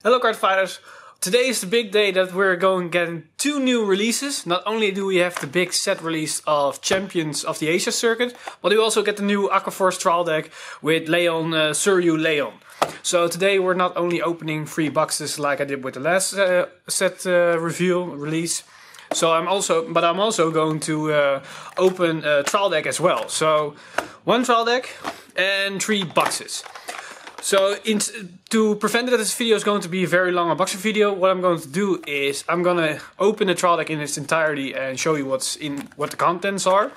Hello card fighters! Today is the big day that we're going getting 2 new releases. Not only do we have the big set release of Champions of the Asia circuit, but we also get the new Aqua Force trial deck with Leon, Soryu Leon. So today we're not only opening 3 boxes like I did with the last set release. So I'm also going to open a trial deck as well. So 1 trial deck and 3 boxes. So to prevent that this video is going to be a very long unboxing video, what I'm going to do is I'm going to open the trial deck in its entirety and show you what the contents are.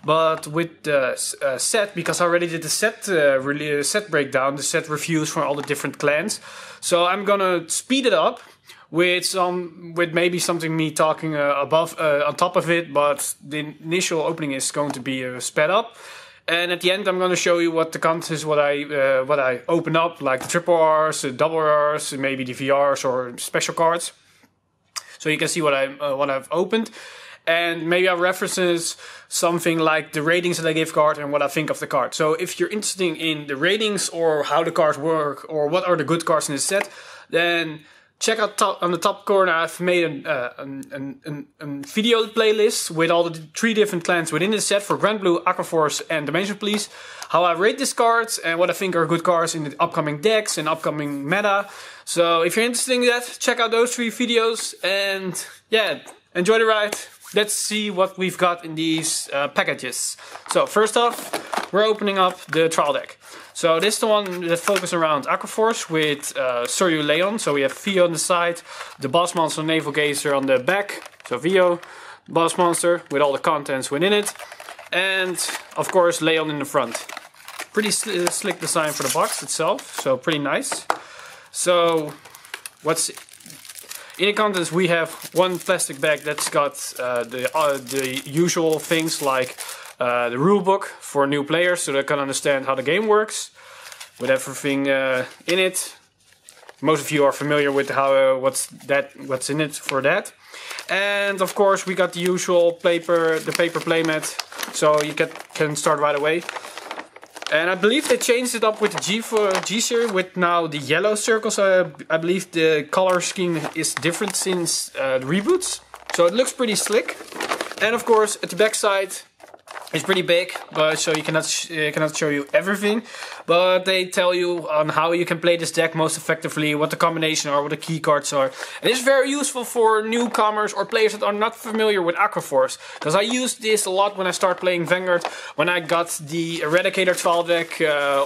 But with the set, because I already did the set breakdown, the set reviews for all the different clans. So I'm gonna speed it up with maybe something me talking on top of it, but the initial opening is going to be sped up. And at the end, I'm going to show you what the contents is, what I open up, like the triple Rs, the double Rs, maybe the VRs or special cards. So you can see what I've opened, and maybe I references something like the ratings that I give card and what I think of the card. So if you're interested in the ratings or how the cards work or what are the good cards in the set, then check out on the top corner. I've made a video playlist with all the 3 different clans within the set for Grand Blue, Aqua Force and Dimension Police. How I rate these cards and what I think are good cards in the upcoming decks and upcoming meta. So if you're interested in that, check out those 3 videos and yeah, enjoy the ride. Let's see what we've got in these packages. So first off, we're opening up the trial deck. So this is the one that focuses around Aqua Force with Soryu Leon. So we have Vio on the side, the Boss Monster Naval Gazer on the back. So Vio, Boss Monster with all the contents within it. And of course Leon in the front. Pretty slick design for the box itself, so pretty nice. So what's in the contents? We have 1 plastic bag that's got the usual things like the rulebook for new players so they can understand how the game works with everything in it. Most of you are familiar with how what's in it for that. And of course we got the usual paper playmat, so you can start right away. And I believe they changed it up with the G series with now the yellow circles. I believe the color scheme is different since the reboots. So it looks pretty slick. And of course at the back side it's pretty big, but so you cannot show you everything. But they tell you on how you can play this deck most effectively, what the combination are, what the key cards are. And it's very useful for newcomers or players that are not familiar with Aqua Force. Because I used this a lot when I started playing Vanguard, when I got the Eradicator trial deck,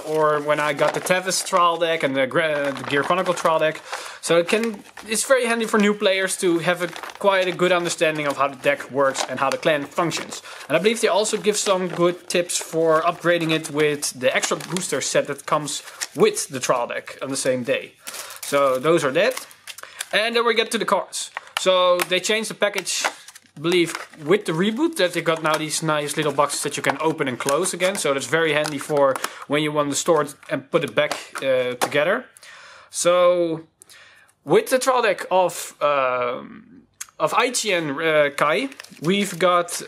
or when I got the Tevis trial deck and the Gear Chronicle trial deck. So it's very handy for new players to have quite a good understanding of how the deck works and how the clan functions. And I believe they also give some good tips for upgrading it with the extra booster set that comes with the trial deck on the same day. So those are that. And then we get to the cards. So they changed the package, I believe, with the reboot, that they got now these nice little boxes that you can open and close again. So that's very handy for when you want to store it and put it back together. So with the trial deck of Aichi and Kai, we've got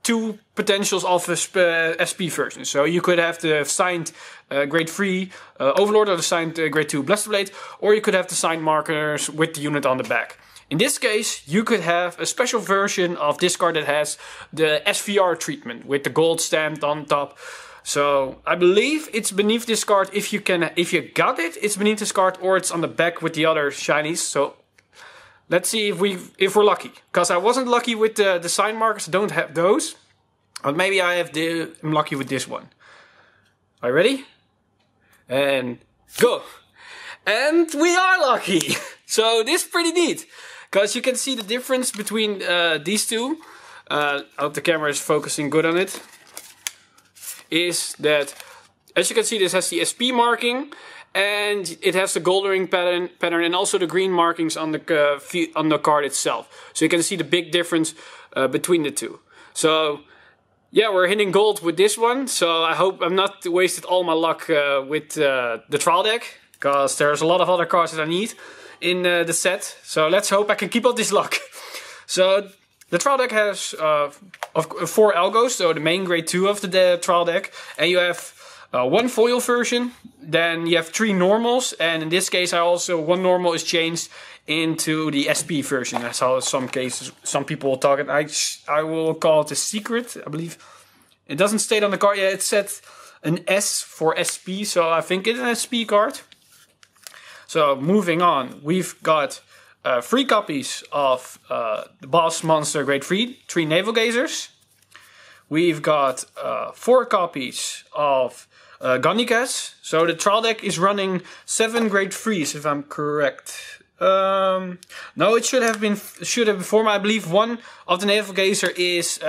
2 potentials of SP versions. So you could have the signed grade 3 Overlord or the signed grade 2 Blasterblade, or you could have the signed markers with the unit on the back. In this case, you could have a special version of this card that has the SVR treatment with the gold stamped on top. So I believe it's beneath this card. If you got it, it's beneath this card, or it's on the back with the other shinies. So let's see if we're lucky. Because I wasn't lucky with the sign markers, I don't have those. But maybe I'm lucky with this one. Are you ready? And go! And we are lucky! So this is pretty neat. Because you can see the difference between these 2. I hope the camera is focusing good on it. Is that, as you can see, this has the SP marking. And it has the gold ring pattern and also the green markings on the card itself. So you can see the big difference between the 2. So yeah, we're hitting gold with this one. So I hope I'm not wasted all my luck with the trial deck, because there's a lot of other cards that I need in the set. So let's hope I can keep up this luck. So the trial deck has 4 algos, so the main grade 2 of the trial deck, and you have one foil version. Then you have 3 normals, and in this case, one normal is changed into the SP version. I saw some cases, some people will talk it. I will call it a secret, I believe. It doesn't state on the card. Yeah, it said an S for SP, so I think it's an SP card. So moving on, we've got 3 copies of the Boss Monster Grade 3 Naval Gazers. We've got 4 copies of Gunnikas. So the trial deck is running 7 Grade 3s, if I'm correct. No, it should have been 4. I believe one of the Naval Gazer is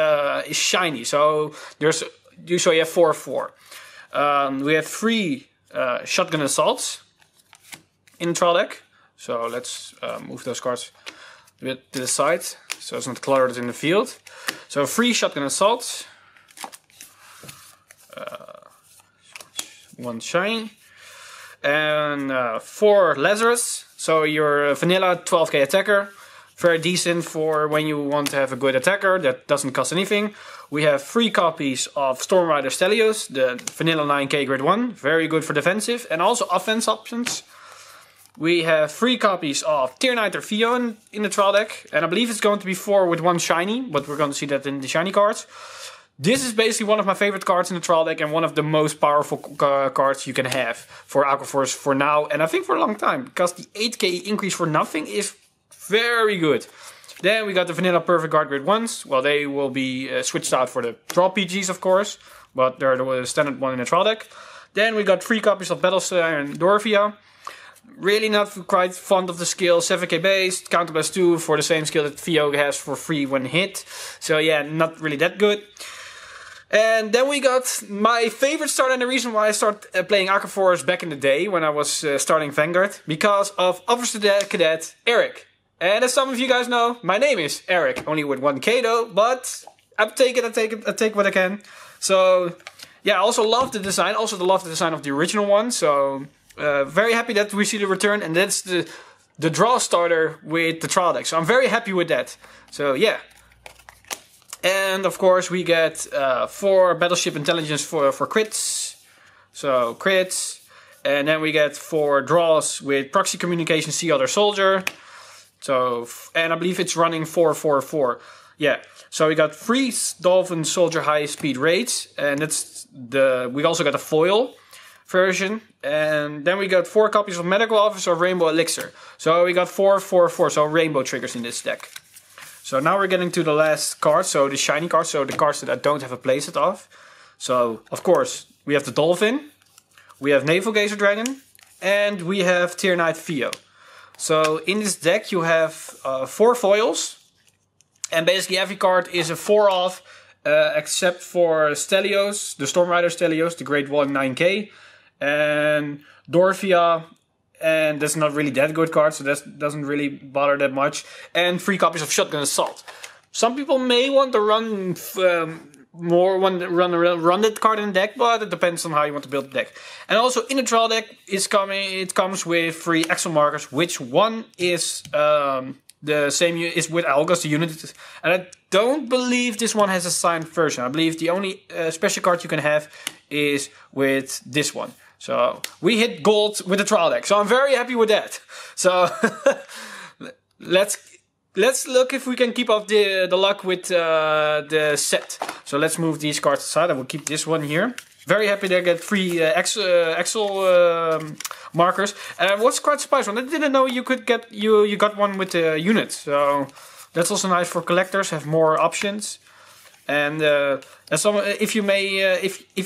shiny. So there's usually you have 4. We have 3 shotgun assaults in the trial deck. So let's move those cards a bit to the side, so it's not cluttered in the field. So 3 shotgun assaults, 1 shiny, and 4 Lazarus. So your vanilla 12k attacker, very decent for when you want to have a good attacker that doesn't cost anything. We have 3 copies of Storm Rider Stelios, the vanilla 9k grade 1, very good for defensive and also offense options. We have 3 copies of Tyranitar V in the trial deck, and I believe it's going to be 4 with 1 shiny, but we're going to see that in the shiny cards. This is basically one of my favorite cards in the trial deck and one of the most powerful cards you can have for Aqua Force for now, and I think for a long time, because the 8k increase for nothing is very good. Then we got the vanilla Perfect Guard grade 1s. Well, they will be switched out for the draw PGs, of course, but they're the standard one in the trial deck. Then we got 3 copies of Battlestar and Dorvia. Really not quite fond of the skill, 7k based, counter plus 2 for the same skill that Theo has for free when hit. So yeah, not really that good. And then we got my favorite starter and the reason why I started playing Aqua Force back in the day when I was starting Vanguard. Because of Officer Cadet Eric. And as some of you guys know, my name is Eric. Only with 1k though, but I take what I can. So yeah, I also love the design, love the design of the original one. So very happy that we see the return, and that's the draw starter with the trial deck. So I'm very happy with that. So yeah. And of course we get 4 Battleship Intelligence for crits. So crits. And then we get 4 draws with Proxy Communication, Sea Other Soldier. So, and I believe it's running 4-4-4. Yeah. So we got 3 Dolphin Soldier High Speed Raids. And we also got a foil version, and then we got 4 copies of Medical Officer of Rainbow Elixir. So we got 4-4-4, so rainbow triggers in this deck. So now we're getting to the last card, so the shiny cards, so the cards that I don't have a playset of. So, of course, we have the Dolphin, we have Naval Gazer Dragon, and we have Tyranitar Theo. So in this deck you have 4 foils, and basically every card is a 4-off, except for Stelios, the Storm Rider Stelios, the grade 1 9k. And Dorvia, and that's not really that good card, so that doesn't really bother that much. And 3 copies of Shotgun Assault. Some people may want to run run that card in the deck, but it depends on how you want to build the deck. And also in the trial deck it comes with 3 Axle markers, which one is the same is with Algos, the unit, and I don't believe this one has a signed version. I believe the only special card you can have is with this one. So we hit gold with the trial deck, so I'm very happy with that. So let's look if we can keep up the luck with the set. So let's move these cards aside. I will keep this one here. Very happy to get 3 Axle markers. And what's quite surprising, I didn't know you could get you got one with the unit. So that's also nice for collectors, have more options. And if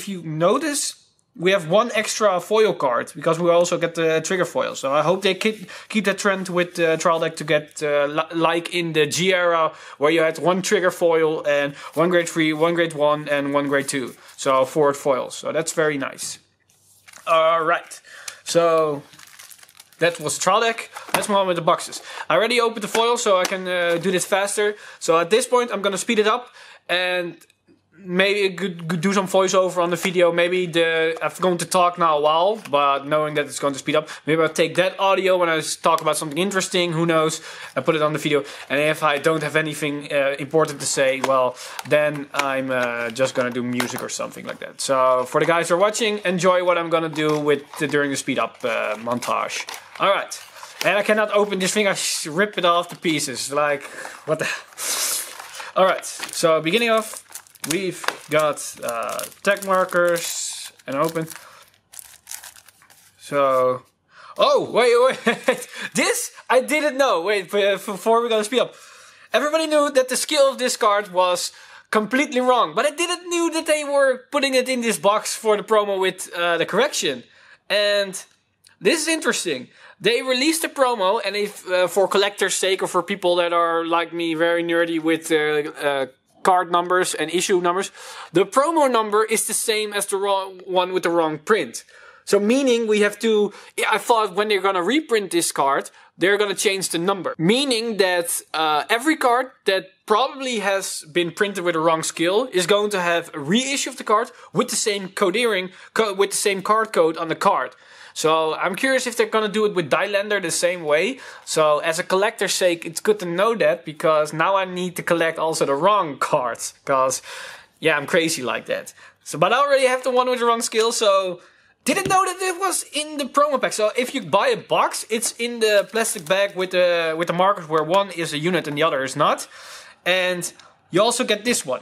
you notice, we have 1 extra foil card because we also get the trigger foil. So I hope they keep that trend with the trial deck to get like in the G era where you had 1 trigger foil and 1 grade 3, 1 grade 1 and 1 grade 2. So 4 foils. So that's very nice. Alright. So that was the trial deck. Let's move on with the boxes. I already opened the foil so I can do this faster. So at this point I'm going to speed it up. And maybe could do some voiceover on the video. Maybe I'm going to talk now a while, but knowing that it's going to speed up, maybe I'll take that audio when I talk about something interesting, who knows, and put it on the video. And if I don't have anything important to say, well, then I'm just gonna do music or something like that. So for the guys who are watching, enjoy what I'm gonna do with during the speed up montage. Alright, and I cannot open this thing, I rip it off to pieces, like, what the hell. Alright, so beginning off, we've got tag markers and open. So, oh wait, this I didn't know. Wait, before we're gonna speed up, everybody knew that the skill of this card was completely wrong, but I didn't knew that they were putting it in this box for the promo with the correction. And this is interesting. They released a promo, and if for collectors' sake or for people that are like me, very nerdy with card numbers and issue numbers, the promo number is the same as the wrong one with the wrong print. So meaning we have to, I thought when they're gonna reprint this card, they're gonna change the number. Meaning that every card that probably has been printed with the wrong skill is going to have a reissue of the card with the same codering, with the same card code on the card. So I'm curious if they're gonna do it with Dielander the same way. So as a collector's sake, it's good to know that, because now I need to collect also the wrong cards. Because, yeah, I'm crazy like that. So, but I already have the one with the wrong skill, so didn't know that it was in the promo pack. So if you buy a box, it's in the plastic bag with the markers where one is a unit and the other is not. And you also get this one.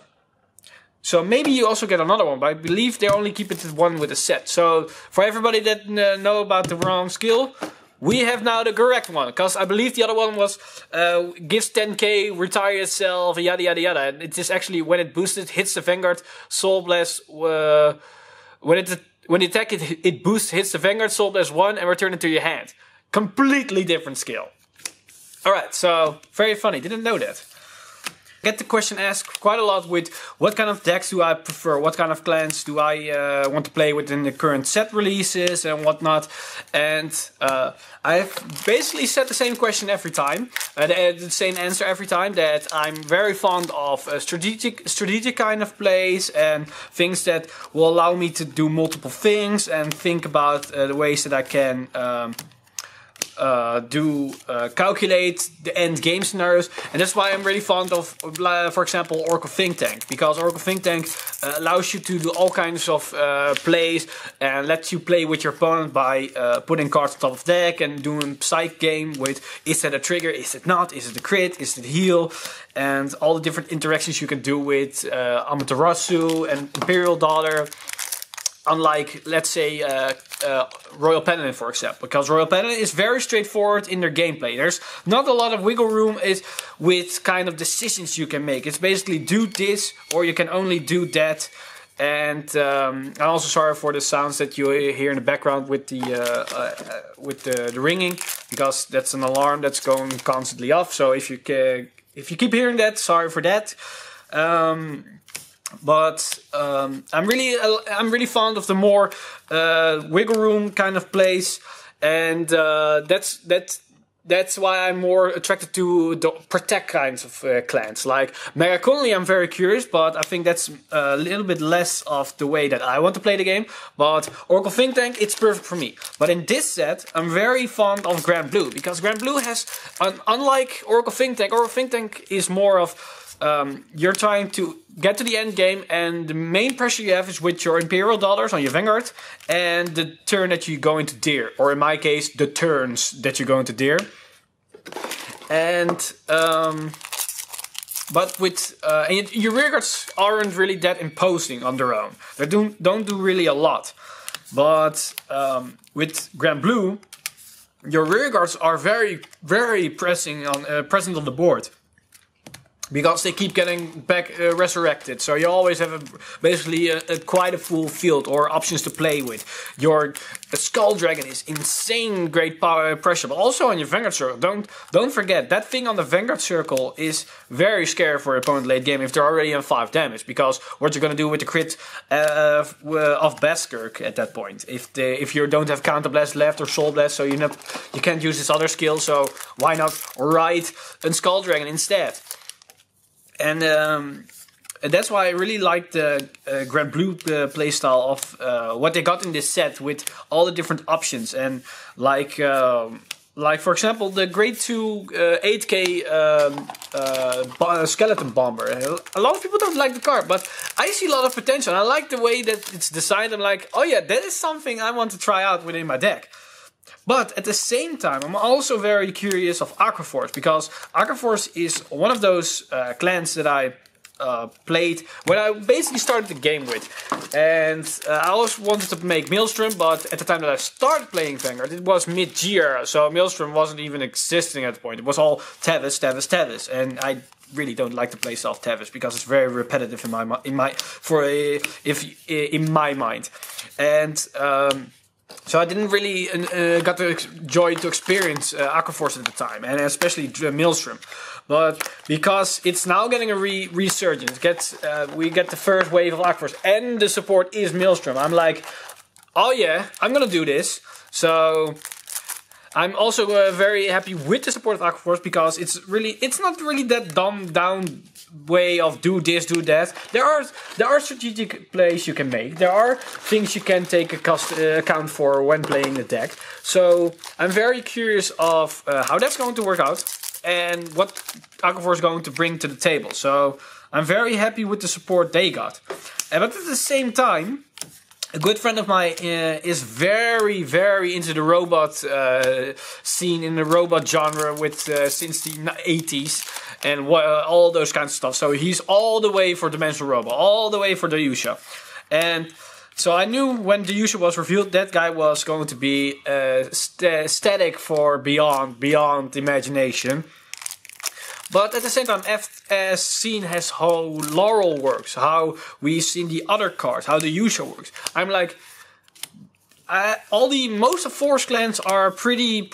So maybe you also get another one, but I believe they only keep it to one with a set. So for everybody that know about the wrong skill, we have now the correct one. Because I believe the other one was gives 10k, retire itself, yada yada yada. And it is actually when it boosted, hits the Vanguard, Soul Blast. When the attack it boosts, hits the Vanguard, Soul Blast 1, and return it to your hand. Completely different skill. Alright, so very funny. Didn't know that. Get the question asked quite a lot with what kind of decks do I prefer, what kind of clans do I want to play with in the current set releases and whatnot. And I've basically said the same question every time, the same answer every time, that I'm very fond of strategic kind of plays and things that will allow me to do multiple things and think about the ways that I can calculate the end game scenarios, and that's why I'm really fond of, for example, Oracle Think Tank, because Oracle Think Tank allows you to do all kinds of plays and lets you play with your opponent by putting cards on top of deck and doing psych game with, is that a trigger, is it not, is it a crit, is it a heal, and all the different interactions you can do with Amaterasu and Imperial Dollar. Unlike, let's say, Royal Paladin, for example, because Royal Paladin is very straightforward in their gameplay. There's not a lot of wiggle room with kind of decisions you can make. It's basically do this or you can only do that. And I'm also sorry for the sounds that you hear in the background with the ringing, because that's an alarm that's going constantly off. So if you keep hearing that, sorry for that. But I'm really fond of the more wiggle room kind of plays, and that's why I'm more attracted to the protect kinds of clans. Like Mega Conley, I'm very curious, but I think that's a little bit less of the way that I want to play the game. But Oracle Think Tank, it's perfect for me. But in this set, I'm very fond of Grand Blue, because Grand Blue has, unlike Oracle Think Tank is more of you're trying to get to the end game, and the main pressure you have is with your Imperial Dollars on your Vanguard and the turn that you go into Deer, or in my case, the turns that you go into Deer. And but with and your rearguards aren't really that imposing on their own. They don't do really a lot. But with Grand Blue, your rearguards are very, very present on the board, because they keep getting back resurrected. So you always have basically quite a full field or options to play with. Your Skull Dragon is insane great power pressure, but also on your Vanguard Circle. Don't forget, that thing on the Vanguard Circle is very scary for your opponent late game if they're already on 5 damage, because what you're gonna do with the crit of Baskirk at that point, if you don't have Counter Blast left or Soul Blast, so you can't use this other skill, so why not ride a Skull Dragon instead? And And that's why I really like the Grand Blue playstyle of what they got in this set with all the different options. And like for example, the Grade 2 8K skeleton bomber. A lot of people don't like the card, but I see a lot of potential. I like the way that it's designed. I'm like, oh yeah, that is something I want to try out within my deck. But at the same time, I'm also very curious of Aqua Force, because Aqua Force is one of those clans that I played when I basically started the game with. And I always wanted to make Maelstrom, but at the time that I started playing Vanguard, it was mid-year, so Maelstrom wasn't even existing at the point. It was all Tevis, Tevis, Tevis, and I really don't like the playstyle of Tevis because it's very repetitive in my mind. And so I didn't really got the joy to experience Aqua Force at the time, and especially Maelstrom. But because it's now getting a resurgence, we get the first wave of Aqua Force, and the support is Maelstrom. I'm like, oh yeah, I'm gonna do this. So I'm also very happy with the support of Aqua Force, because it's not really that dumbed down way of do this, do that. There are strategic plays you can make. There are things you can take account for when playing the deck. So I'm very curious of how that's going to work out and what Aqua Force is going to bring to the table. So I'm very happy with the support they got. But at the same time, a good friend of mine is very, very into the robot scene, in the robot genre since the 80s and all those kinds of stuff. So he's all the way for Dimensional Robot, all the way for the Yusha. And so I knew when the Yusha was revealed, that guy was going to be static for beyond imagination. But at the same time, as seen as how Laurel works, how we've seen the other cards, how the Yusha works, I'm like, most of Force clans are pretty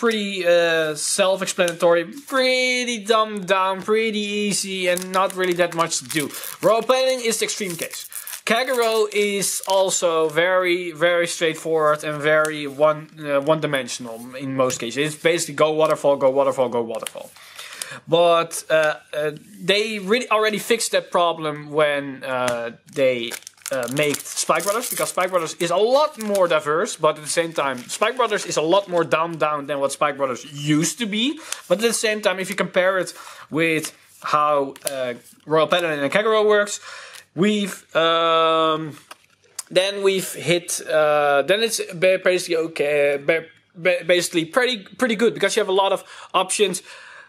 self-explanatory, pretty dumbed down, pretty easy, and not really that much to do. Royal Planning is the extreme case. Kagero is also very, very straightforward and very one-dimensional in most cases. It's basically go waterfall, go waterfall, go waterfall. But they really already fixed that problem when they made Spike Brothers, because Spike Brothers is a lot more diverse, but at the same time, Spike Brothers is a lot more dumbed down than what Spike Brothers used to be. But at the same time, if you compare it with how Royal Paladin and Kagero works, then it's basically okay, basically pretty good, because you have a lot of options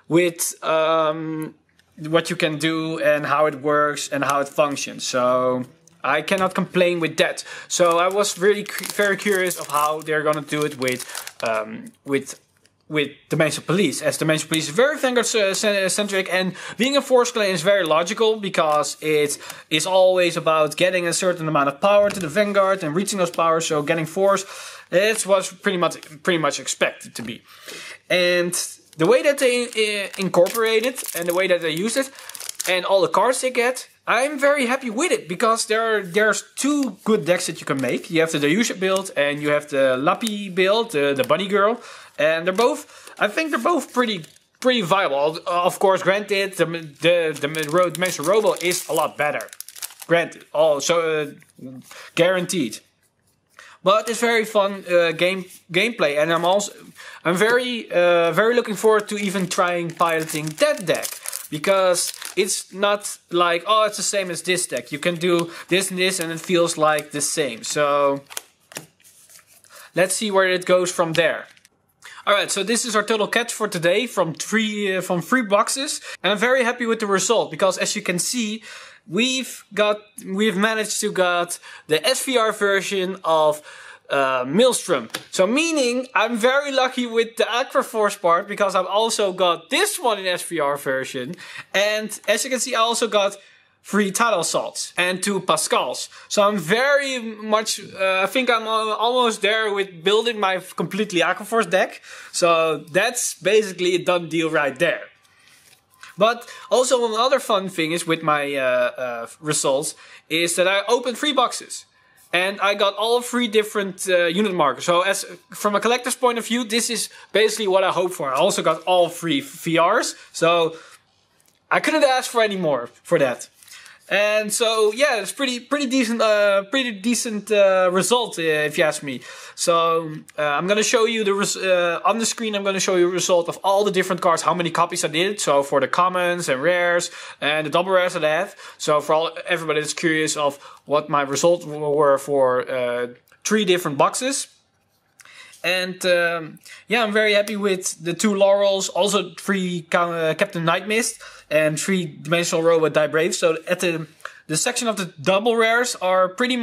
with what you can do and how it works and how it functions. So I cannot complain with that. So I was really very curious of how they're gonna do it with Dimensional Police, as Dimensional Police is very Vanguard centric, and being a Force clan is very logical, because it is always about getting a certain amount of power to the Vanguard and reaching those powers. So getting Force, it's what's pretty much expected to be. And the way that they incorporate it and the way that they use it and all the cards they get, I'm very happy with it, because there's two good decks that you can make. You have the Yusha build and you have the Lappy build, the Bunny Girl, and I think they're both pretty viable. Of course, granted, the Dimensional Robo is a lot better. Granted, also guaranteed. But it's very fun gameplay, and I'm very looking forward to even trying piloting that deck, because it's not like, oh, it's the same as this deck. You can do this and this, and it feels like the same. So let's see where it goes from there. Alright, so this is our total catch for today from three boxes, and I'm very happy with the result, because as you can see, we've managed to get the SVR version of Maelstrom. So meaning I'm very lucky with the Aqua Force part, because I've also got this one in SVR version, and as you can see, I also got 3 Tidal Assaults and 2 Pascals. So I'm very much, I think I'm almost there with building my completely Aqua Force deck. So that's basically a done deal right there. But also another fun thing is with my results is that I opened 3 boxes. And I got all 3 different unit markers. So from a collector's point of view, this is basically what I hoped for. I also got all 3 VRs. So I couldn't ask for any more for that. And so yeah, it's pretty decent result if you ask me. So I'm gonna show you the on the screen. I'm gonna show you a result of all the different cards, how many copies I did. So for the commons and rares and the double rares that I have. So for everybody that's curious of what my results were for 3 different boxes. And yeah, I'm very happy with the 2 Laurels, also 3 Captain Nightmist, and 3-dimensional robot Die Brave. So at the section of the double rares are pretty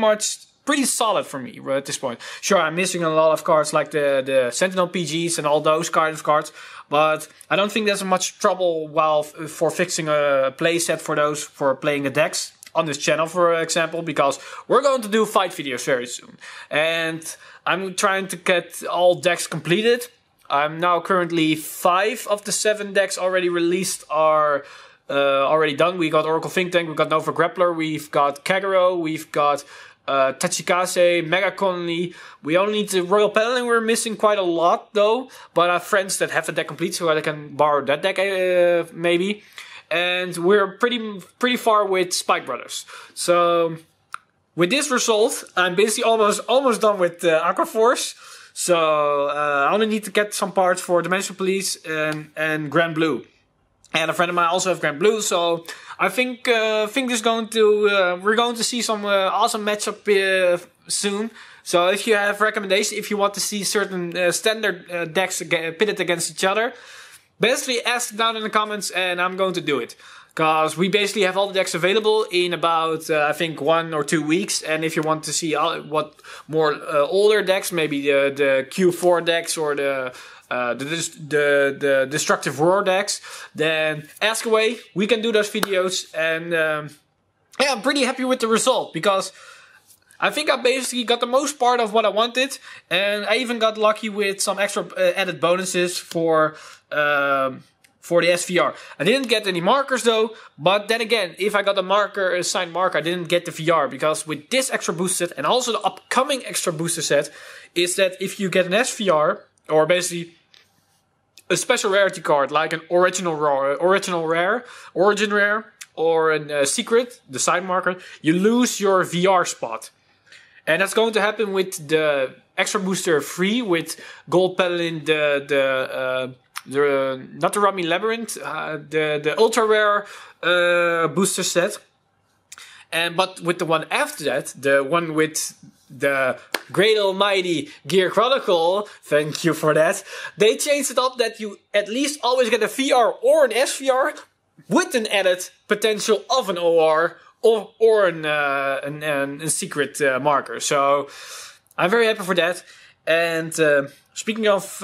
solid for me at this point. Sure, I'm missing a lot of cards like the Sentinel PGs and all those kind of cards, but I don't think there's much trouble for fixing a playset for those for playing the decks on this channel, for example, because we're going to do fight videos very soon. And I'm trying to get all decks completed. I'm now currently 5 of the 7 decks already released are already done. We got Oracle Think Tank, we've got Nova Grappler, we've got Kagero, we've got Tachikase, Mega Conley. We only need the Royal Paladin. We're missing quite a lot though, but I have friends that have the deck complete, so I can borrow that deck maybe. And we're pretty far with Spike Brothers. So with this result, I'm basically almost done with Aqua Force. So I only need to get some parts for Dimensional Police and Grand Blue. And a friend of mine also have Grand Blue. So I think there's going to we're going to see some awesome matchup soon. So if you have recommendations, if you want to see certain standard decks pitted against each other, basically ask down in the comments and I'm going to do it. Because we basically have all the decks available in about, I think, 1 or 2 weeks. And if you want to see what more older decks, maybe the Q4 decks or the Destructive Roar decks, then ask away. We can do those videos. And yeah, I'm pretty happy with the result. Because I think I basically got the most part of what I wanted. And I even got lucky with some extra added bonuses for the SVR. I didn't get any markers though, but then again, if I got a signed marker, I didn't get the VR, because with this extra booster set and also the upcoming extra booster set is that if you get an SVR, or basically a special rarity card like an origin rare, or a secret, the side marker, you lose your VR spot. And that's going to happen with the extra booster 3 with Gold Paladin, not the Rummy Labyrinth, the ultra rare booster set, but with the one after that, the one with the great almighty Gear Chronicle, thank you for that. They changed it up that you at least always get a VR or an SVR with an added potential of an OR or a secret marker. So I'm very happy for that. And speaking of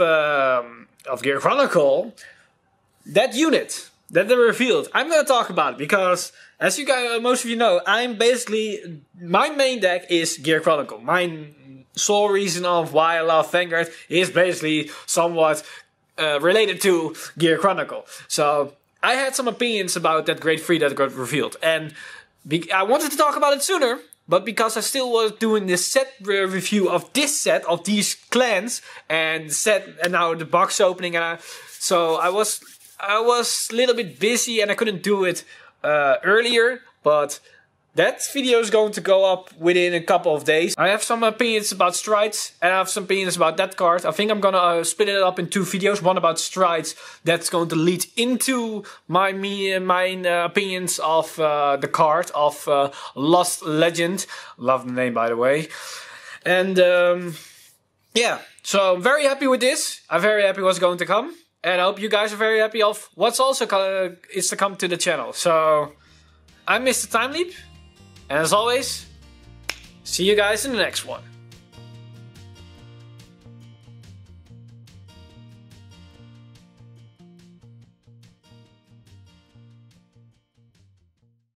Gear Chronicle, that unit that they revealed, I'm gonna talk about it because, as you guys, most of you know, my main deck is Gear Chronicle. My sole reason of why I love Vanguard is basically somewhat related to Gear Chronicle. So I had some opinions about that Grade 3 that got revealed, and I wanted to talk about it sooner. But because I still was doing this set review of this set, of these clans, and now the box opening, so I was a little bit busy and I couldn't do it earlier. But that video is going to go up within a couple of days. I have some opinions about Strides, and I have some opinions about that card. I think I'm gonna split it up in 2 videos. One about Strides, that's going to lead into my opinions of the card of Lost Legend. Love the name, by the way. And yeah, so I'm very happy with this. I'm very happy what's going to come. And I hope you guys are very happy of what's also is to come to the channel. So I'm Mr. Time Leap. And as always, see you guys in the next one.